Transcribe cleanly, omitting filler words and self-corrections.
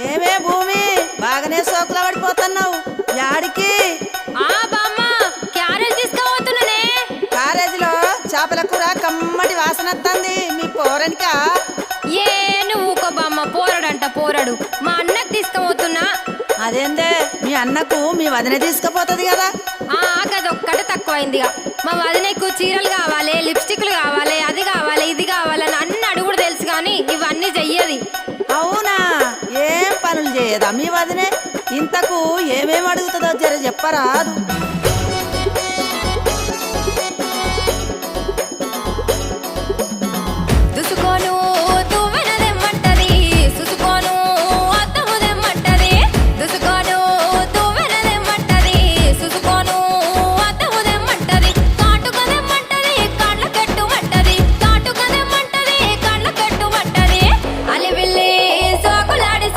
ఏమే భూమి బాగానే సోకుల పడిపోతున్నావు యాడికి? బామ్మ క్యారేజ్ తీసుకుపోతున్నానే. కాలేజీలో చేపల కూర కమ్మటి వాసన వస్తుంది. మీ పోరనికా? ఏ నువ్వు ఊకో బామ్మ, పోరడంట పోరడు. మా అన్నకు తీసుకుపోతున్నా. అదేందే మీ అన్నకు మీ వదిన తీసుకుపోతుంది కదా? గదొక్కటే తక్కువైందిగా. మా వదినకు చీరలు కావాలి, లిప్స్టిక్లు కావాలి, అది కావాలి, ఇది కావాలని అన్ని అడుగుడు తెలుసు కానీ ఇవన్నీ చెయ్యది. అవునా? ఏం పనులు చేయదా మీ వదినే? ఇంతకు ఏమేమి అడుగుతుందో జర చెప్పరాదు.